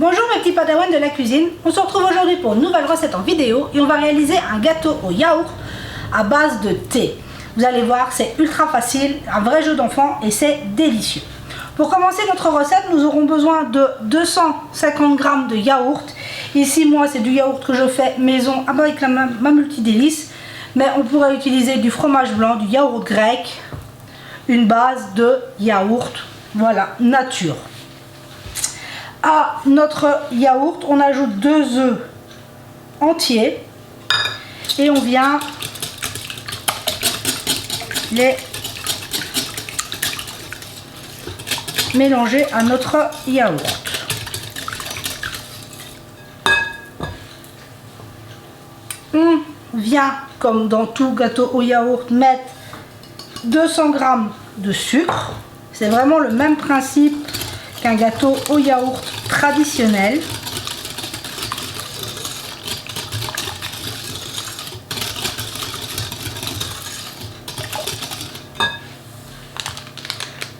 Bonjour mes petits padawans de la cuisine, on se retrouve aujourd'hui pour une nouvelle recette en vidéo et on va réaliser un gâteau au yaourt à base de thé. Vous allez voir, c'est ultra facile, un vrai jeu d'enfant et c'est délicieux. Pour commencer notre recette, nous aurons besoin de 250 g de yaourt. Ici moi c'est du yaourt que je fais maison avec ma multidélice, mais on pourrait utiliser du fromage blanc, du yaourt grec, une base de yaourt, voilà, nature. À notre yaourt, on ajoute 2 œufs entiers et on vient les mélanger à notre yaourt. On vient, comme dans tout gâteau au yaourt, mettre 200 g de sucre. C'est vraiment le même principe qu'un gâteau au yaourt traditionnel.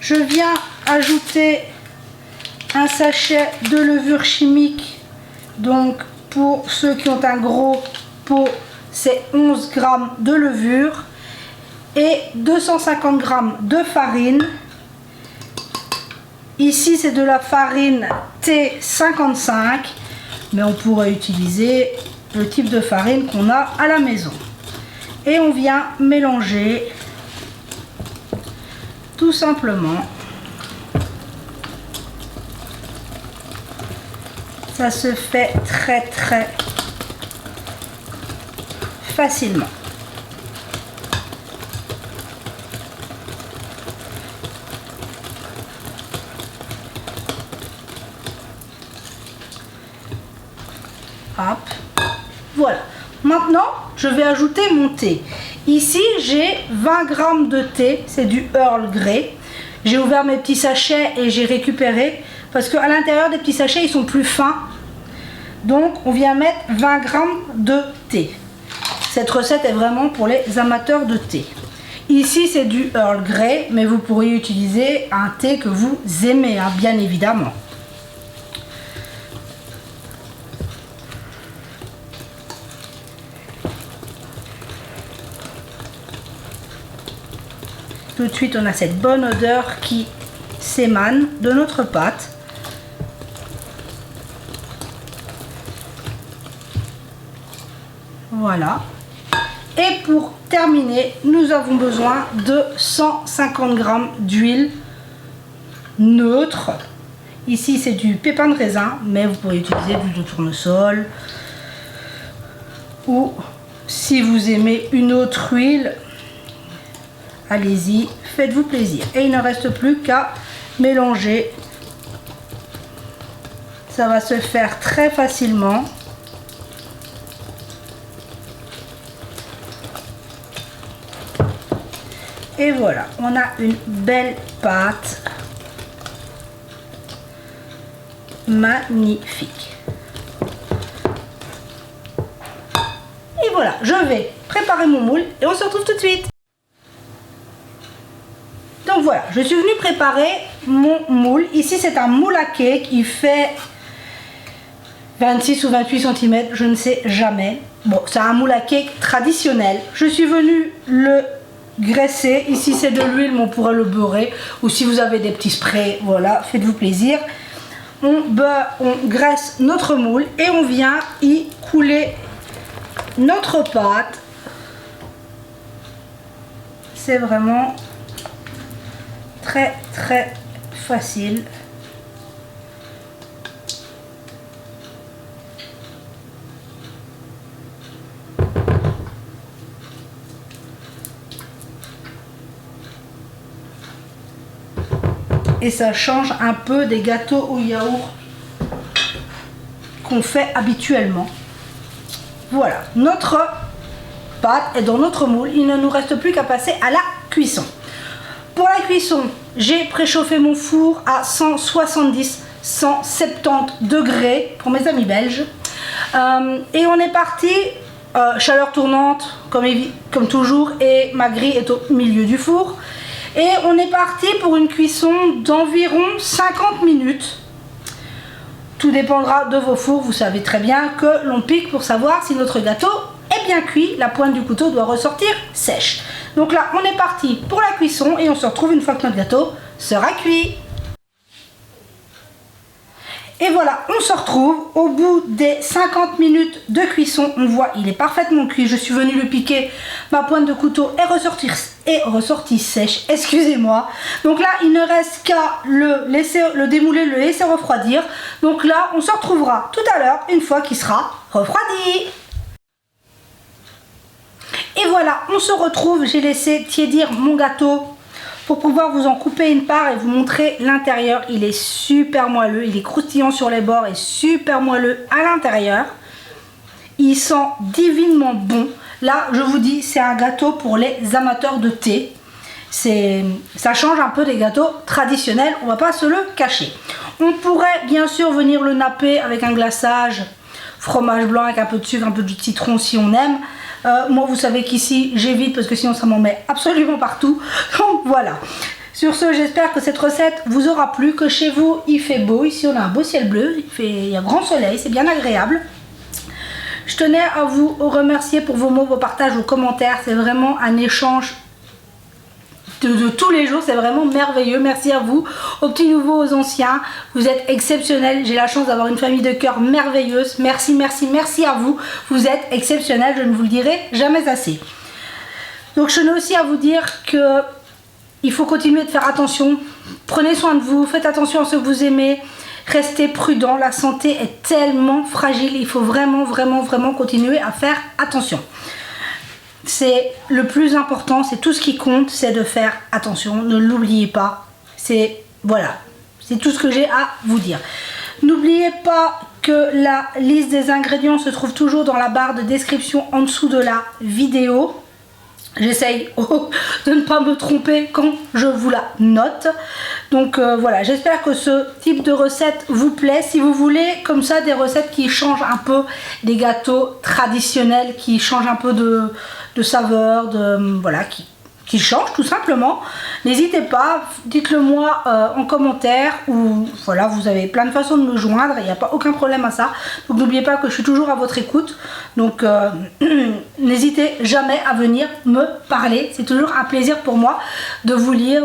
Je viens ajouter un sachet de levure chimique. Donc pour ceux qui ont un gros pot, c'est 11 g de levure et 250 g de farine. Ici c'est de la farine T55, mais on pourrait utiliser le type de farine qu'on a à la maison. Et on vient mélanger tout simplement. Ça se fait très facilement. Hop. Voilà. Maintenant, je vais ajouter mon thé. Ici, j'ai 20 g de thé. C'est du Earl Grey. J'ai ouvert mes petits sachets et j'ai récupéré parce qu'à l'intérieur des petits sachets, ils sont plus fins. Donc, on vient mettre 20 g de thé. Cette recette est vraiment pour les amateurs de thé. Ici, c'est du Earl Grey, mais vous pourriez utiliser un thé que vous aimez, hein, bien évidemment. Tout de suite, on a cette bonne odeur qui s'émane de notre pâte. Voilà. Et pour terminer, nous avons besoin de 150 g d'huile neutre. Ici, c'est du pépin de raisin, mais vous pourriez utiliser de l'huile de tournesol. Ou si vous aimez une autre huile, allez-y, faites-vous plaisir. Et il ne reste plus qu'à mélanger. Ça va se faire très facilement. Et voilà, on a une belle pâte. Magnifique. Et voilà, je vais préparer mon moule et on se retrouve tout de suite. Donc voilà, je suis venue préparer mon moule. Ici, c'est un moule à cake. Il fait 26 ou 28 cm, je ne sais jamais. Bon, c'est un moule à cake traditionnel. Je suis venue le graisser. Ici, c'est de l'huile, mais on pourrait le beurrer. Ou si vous avez des petits sprays, voilà, faites-vous plaisir. On graisse notre moule et on vient y couler notre pâte. C'est vraiment très facile. Et ça change un peu des gâteaux au yaourt qu'on fait habituellement. Voilà, notre pâte est dans notre moule. Il ne nous reste plus qu'à passer à la cuisson. Pour la cuisson, j'ai préchauffé mon four à 170-170 degrés pour mes amis belges. Et on est parti, chaleur tournante comme toujours, et ma grille est au milieu du four. Et on est parti pour une cuisson d'environ 50 minutes. Tout dépendra de vos fours. Vous savez très bien que l'on pique pour savoir si notre gâteau est bien cuit. La pointe du couteau doit ressortir sèche. Donc là, on est parti pour la cuisson et on se retrouve une fois que notre gâteau sera cuit. Et voilà, on se retrouve au bout des 50 minutes de cuisson. On voit, il est parfaitement cuit. Je suis venue le piquer. Ma pointe de couteau est ressortie sèche. Excusez-moi. Donc là, il ne reste qu'à le démouler, le laisser refroidir. Donc là, on se retrouvera tout à l'heure, une fois qu'il sera refroidi. Et voilà, on se retrouve. J'ai laissé tiédir mon gâteau pour pouvoir vous en couper une part et vous montrer l'intérieur. Il est super moelleux, il est croustillant sur les bords et super moelleux à l'intérieur. Il sent divinement bon. Là, je vous dis, c'est un gâteau pour les amateurs de thé. Ça change un peu des gâteaux traditionnels, on va pas se le cacher. On pourrait bien sûr venir le napper avec un glaçage, fromage blanc avec un peu de sucre, un peu de citron si on aime. Moi, vous savez qu'ici, j'évite parce que sinon ça m'en met absolument partout. Donc voilà. Sur ce, j'espère que cette recette vous aura plu, que chez vous, il fait beau. Ici, on a un beau ciel bleu, il y a grand soleil, c'est bien agréable. Je tenais à vous remercier pour vos mots, vos partages, vos commentaires. C'est vraiment un échange de tous les jours, c'est vraiment merveilleux. Merci à vous, aux petits nouveaux, aux anciens. Vous êtes exceptionnels. J'ai la chance d'avoir une famille de cœur merveilleuse. Merci, merci, merci à vous. Vous êtes exceptionnels, je ne vous le dirai jamais assez. Donc je tenais aussi à vous dire que il faut continuer de faire attention. Prenez soin de vous, faites attention à ceux que vous aimez. Restez prudents, la santé est tellement fragile. Il faut vraiment, vraiment, vraiment continuer à faire attention. C'est le plus important, c'est tout ce qui compte, c'est de faire attention, ne l'oubliez pas. Voilà, c'est tout ce que j'ai à vous dire. N'oubliez pas que la liste des ingrédients se trouve toujours dans la barre de description en dessous de la vidéo. J'essaye de ne pas me tromper quand je vous la note. Donc voilà, j'espère que ce type de recette vous plaît. Si vous voulez comme ça des recettes qui changent un peu des gâteaux traditionnels, qui changent un peu de saveur, voilà, qui changent tout simplement, n'hésitez pas, dites-le moi en commentaire, ou voilà, vous avez plein de façons de me joindre, il n'y a pas aucun problème à ça. Donc n'oubliez pas que je suis toujours à votre écoute, donc n'hésitez jamais à venir me parler, c'est toujours un plaisir pour moi de vous lire,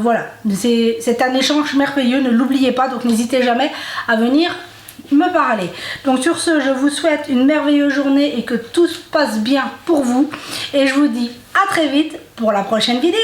voilà, c'est un échange merveilleux, ne l'oubliez pas, donc n'hésitez jamais à venir me parler. Donc sur ce, je vous souhaite une merveilleuse journée et que tout se passe bien pour vous, et je vous dis à très vite pour la prochaine vidéo.